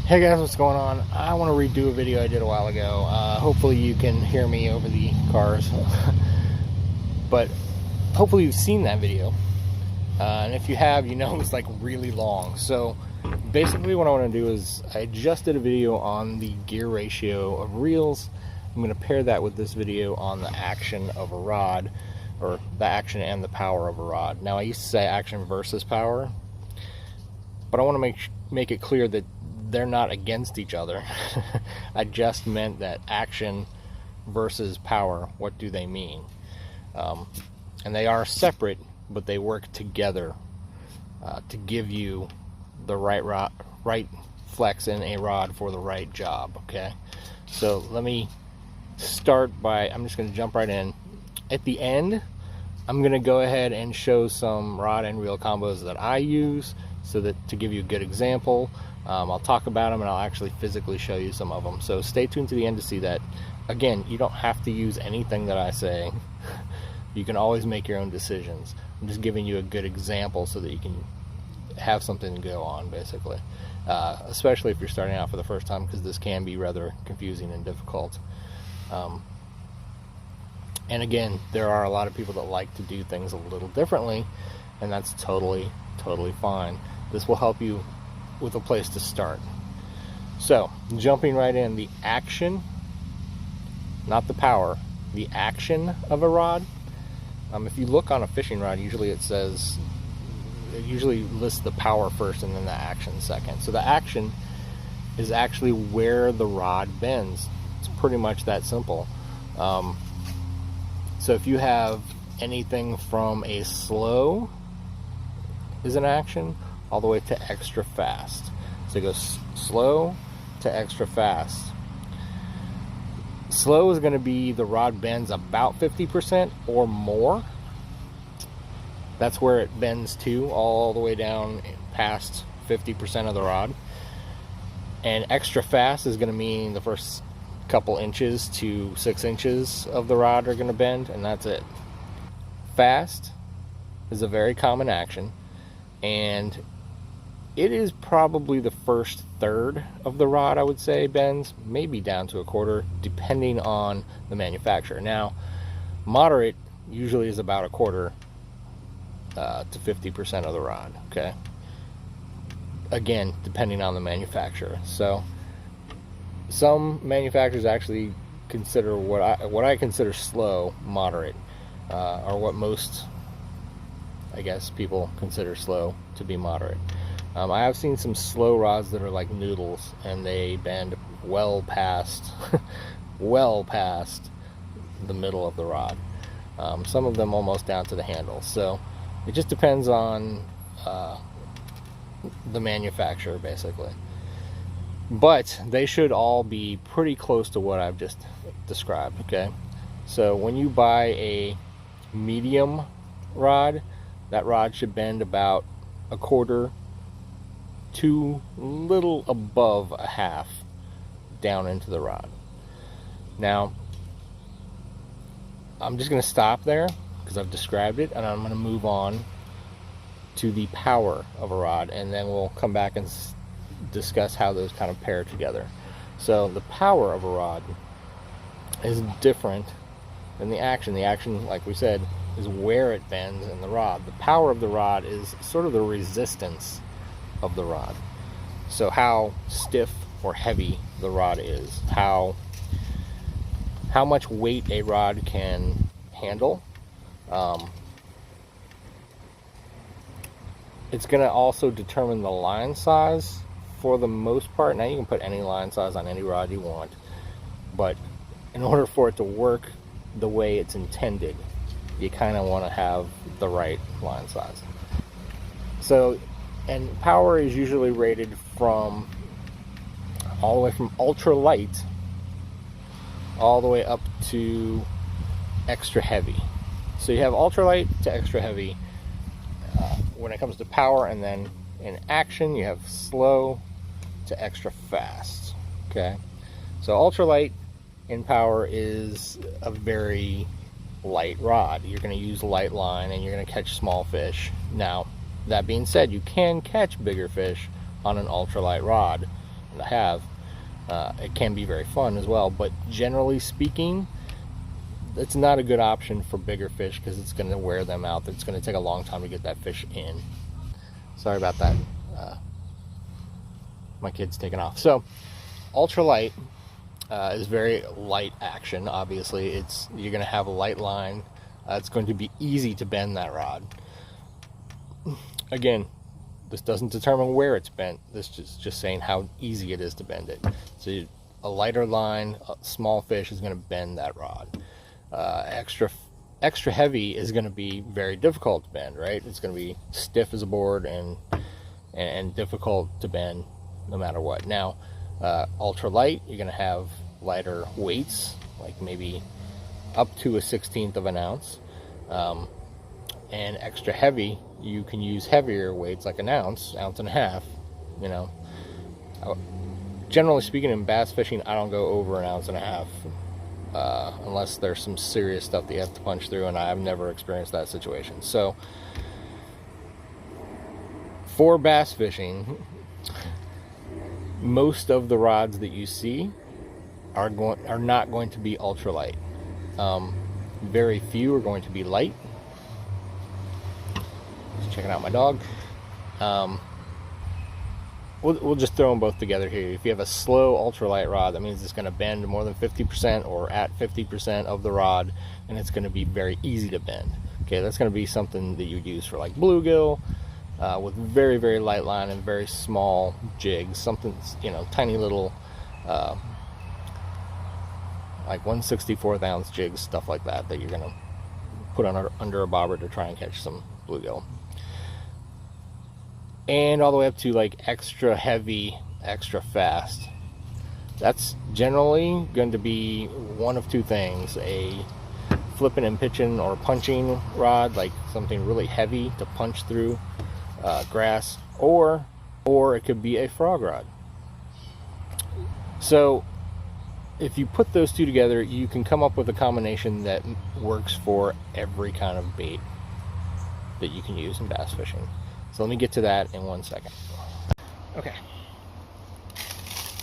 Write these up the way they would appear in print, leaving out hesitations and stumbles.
Hey guys, what's going on? I want to redo a video I did a while ago. Hopefully you can hear me over the cars. But hopefully you've seen that video. And if you have, you know it's like really long. So basically what I want to do is I just did a video on the gear ratio of reels. I'm going to pair that with this video on the action of a rod, or the action and the power of a rod. Now I used to say action versus power, but I want to make it clear that they're not against each other. I just meant that action versus power, what do they mean? And they are separate, but they work together to give you the right flex in a rod for the right job. Okay, so let me start by, I'm just going to jump right in. At the end, I'm going to go ahead and show some rod and reel combos that I use, so that to give you a good example. I'll talk about them and I'll actually physically show you some of them. So stay tuned to the end to see that. Again, you don't have to use anything that I say. You can always make your own decisions. I'm just giving you a good example so that you can have something to go on, basically. Especially if you're starting out for the first time, because this can be rather confusing and difficult. And again, there are a lot of people that like to do things a little differently, and that's totally fine. This will help you with a place to start. So jumping right in, the action, not the power, the action of a rod. If you look on a fishing rod, usually it usually lists the power first and then the action second. So the action is actually where the rod bends. It's pretty much that simple. So if you have anything from a slow is an action, all the way to extra fast. So it goes slow to extra fast. Slow is going to be the rod bends about 50% or more. That's where it bends to, all the way down past 50% of the rod. And extra fast is going to mean the first couple inches to 6 inches of the rod are going to bend, and that's it. Fast is a very common action, and it is probably the first third of the rod, I would say, bends, maybe down to a quarter, depending on the manufacturer. Now, moderate usually is about a quarter to 50% of the rod, okay? Again, depending on the manufacturer. So, some manufacturers actually consider what I consider slow moderate, or what most, I guess, people consider slow to be moderate. I have seen some slow rods that are like noodles, and they bend well past the middle of the rod. Some of them almost down to the handle. So it just depends on the manufacturer, basically. But they should all be pretty close to what I've just described, okay? So when you buy a medium rod, that rod should bend about a quarter to little above a half down into the rod. Now, I'm just going to stop there because I've described it, and I'm going to move on to the power of a rod, and then we'll come back and discuss how those kind of pair together. So the power of a rod is different than the action. The action, like we said, is where it bends in the rod. The power of the rod is sort of the resistance of the rod. So how stiff or heavy the rod is, how much weight a rod can handle. It's going to also determine the line size for the most part. Now, you can put any line size on any rod you want, but in order for it to work the way it's intended, you kind of want to have the right line size. So, and power is usually rated from all the way from ultra light all the way up to extra heavy. So you have ultra light to extra heavy when it comes to power, and then in action you have slow to extra fast. Okay, so ultralight in power is a very light rod. You're going to use light line and you're going to catch small fish. Now, that being said, you can catch bigger fish on an ultralight rod, to have. It can be very fun as well, but generally speaking, it's not a good option for bigger fish because it's going to wear them out. It's going to take a long time to get that fish in. Sorry about that. My kid's taking off. So ultralight is very light action. Obviously, you're going to have a light line. It's going to be easy to bend that rod. Again, this doesn't determine where it's bent. This is just saying how easy it is to bend it. So a lighter line, a small fish is going to bend that rod. Extra heavy is going to be very difficult to bend, right? It's going to be stiff as a board and difficult to bend no matter what. Now, ultralight, you're going to have lighter weights, like maybe up to 1/16 of an ounce. And extra heavy, you can use heavier weights like an ounce, ounce and a half. You know, generally speaking, in bass fishing, I don't go over an ounce and a half unless there's some serious stuff that you have to punch through, and I've never experienced that situation. So for bass fishing, most of the rods that you see are not going to be ultralight. Very few are going to be light. Just checking out my dog. We'll just throw them both together here. If you have a slow ultralight rod, that means it's going to bend more than 50% or at 50% of the rod, and it's going to be very easy to bend. Okay, that's going to be something that you use for like bluegill, with very, very light line and very small jigs. Something, you know, tiny little, like 1/64 ounce jigs, stuff like that, that you're going to put under a bobber to try and catch some bluegill. And all the way up to like extra heavy, extra fast. That's generally going to be one of two things: a flipping and pitching or punching rod, like something really heavy to punch through grass, or it could be a frog rod. So if you put those two together, you can come up with a combination that works for every kind of bait that you can use in bass fishing. So let me get to that in 1 second. Okay.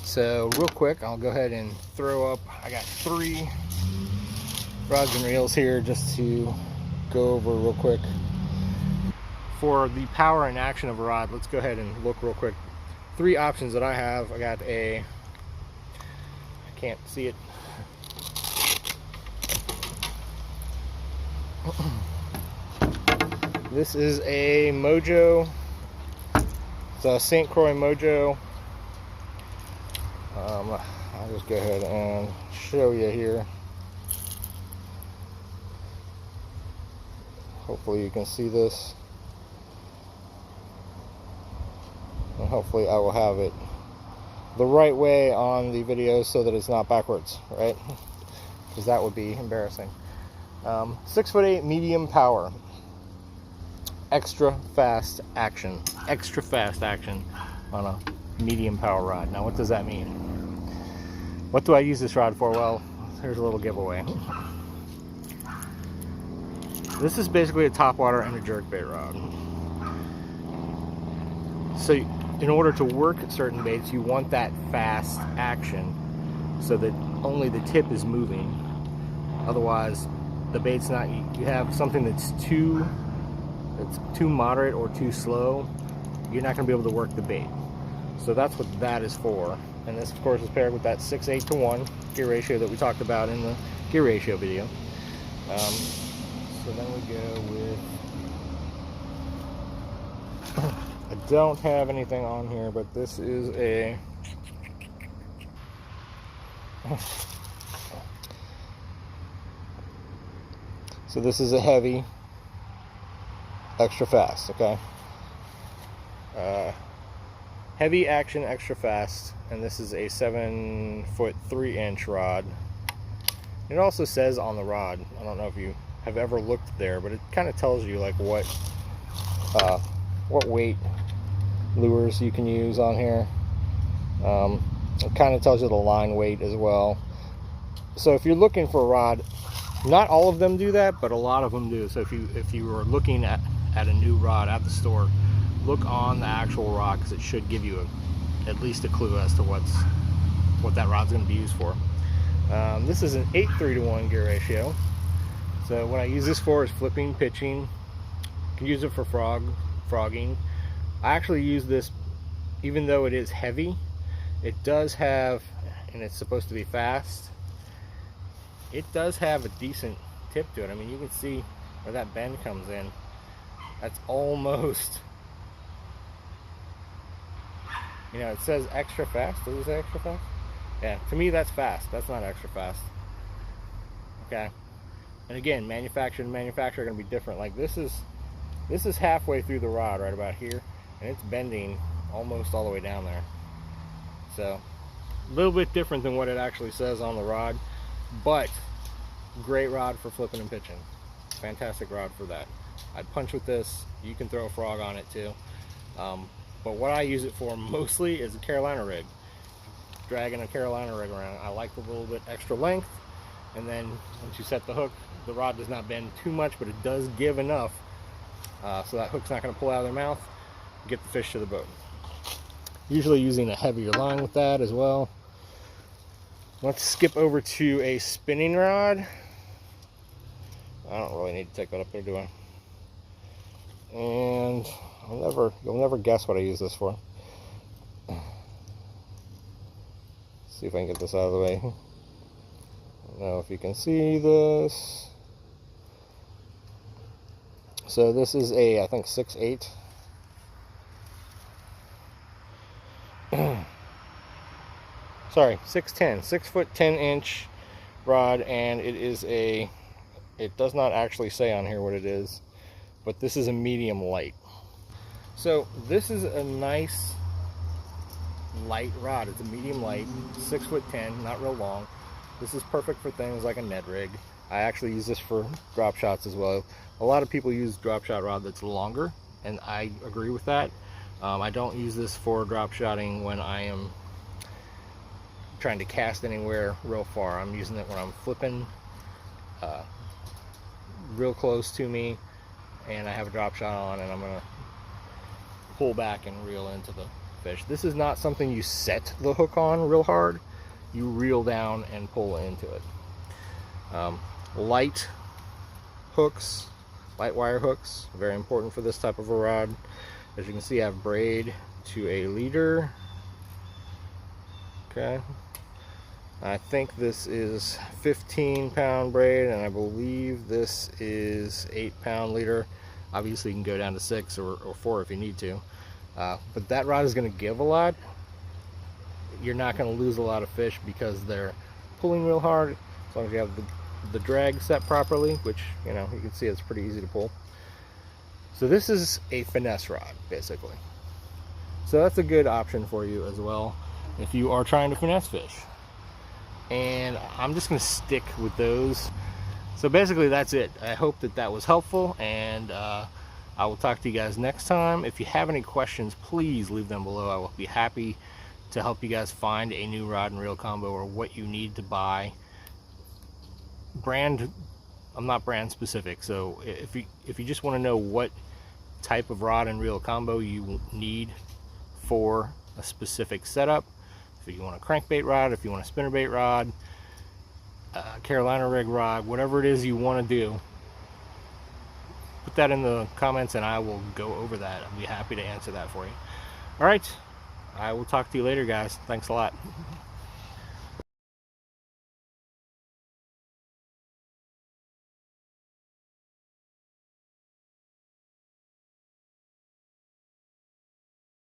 So real quick, I'll go ahead and throw up, I got 3 rods and reels here just to go over real quick. For the power and action of a rod, let's go ahead and look real quick. 3 options that I have. I got I can't see it. This is a Mojo. It's a St. Croix Mojo. I'll just go ahead and show you here. Hopefully you can see this. And hopefully I will have it the right way on the video so that it's not backwards, right? Because that would be embarrassing. 6'8" medium power. Extra fast action on a medium power rod. Now what does that mean? What do I use this rod for? Well, here's a little giveaway. This is basically a topwater and a jerkbait rod. So in order to work certain baits, you want that fast action so that only the tip is moving. Otherwise the bait's not, you have something that's too moderate or too slow, you're not going to be able to work the bait. So that's what that is for. And this of course is paired with that 6:8 to 1 gear ratio that we talked about in the gear ratio video. So then we go with I don't have anything on here, but this is a so this is a heavy, extra fast, okay? Heavy action, extra fast, and this is a 7-foot 3-inch rod. It also says on the rod, I don't know if you have ever looked there, but it kind of tells you like what weight lures you can use on here. It kind of tells you the line weight as well. So if you're looking for a rod, not all of them do that, but a lot of them do. So if you were looking at a new rod at the store, look on the actual rod, because it should give you at least a clue as to what that rod's going to be used for. This is an 8:3 to 1 gear ratio. So what I use this for is flipping, pitching. You can use it for frogging. I actually use this, even though it is heavy, it does have, and it's supposed to be fast, it does have a decent tip to it. I mean, you can see where that bend comes in. That's almost, you know, it says extra fast. Does it say extra fast? Yeah, to me that's fast. That's not extra fast. Okay. And again, manufacturer to manufacturer are going to be different. Like this is halfway through the rod right about here, and it's bending almost all the way down there. So a little bit different than what it actually says on the rod, but great rod for flipping and pitching. Fantastic rod for that. I'd punch with this. You can throw a frog on it too. But what I use it for mostly is a Carolina rig. Dragging a Carolina rig around. I like a little bit extra length, and then once you set the hook, the rod does not bend too much, but it does give enough so that hook's not going to pull out of their mouth, get the fish to the boat. Usually using a heavier line with that as well. Let's skip over to a spinning rod. I don't really need to take that up there, do I? And you'll never guess what I use this for. See if I can get this out of the way. I don't know if you can see this. So this is a, I think, 6'8". Sorry, 6'10", 6'10" rod, and it is a, it does not actually say on here what it is, but this is a medium light. So this is a nice light rod. It's a medium light, 6'10", not real long. This is perfect for things like a Ned rig. I actually use this for drop shots as well. A lot of people use drop shot rod that's longer, and I agree with that. I don't use this for drop shotting when I am trying to cast anywhere real far. I'm using it when I'm flipping real close to me and I have a drop shot on and I'm gonna pull back and reel into the fish. This is not something you set the hook on real hard. You reel down and pull into it. Light hooks, light wire hooks, very important for this type of a rod. As you can see, I have braid to a leader. Okay, I think this is 15-pound braid, and I believe this is 8-pound leader. Obviously you can go down to 6 or 4 if you need to, but that rod is going to give a lot. You're not going to lose a lot of fish because they're pulling real hard, as long as you have the drag set properly, which, you know, you can see it's pretty easy to pull. So this is a finesse rod, basically. So that's a good option for you as well if you are trying to finesse fish. And I'm just going to stick with those. So basically that's it. I hope that that was helpful, and I will talk to you guys next time. If you have any questions, please leave them below. I will be happy to help you guys find a new rod and reel combo, or what you need to buy. Brand, I'm not brand specific, so if you just want to know what type of rod and reel combo you need for a specific setup, if you want a crankbait rod, if you want a spinnerbait rod, Carolina rig rod, whatever it is you want to do, put that in the comments and I will go over that. I'll be happy to answer that for you. All right, I will talk to you later, guys. Thanks a lot.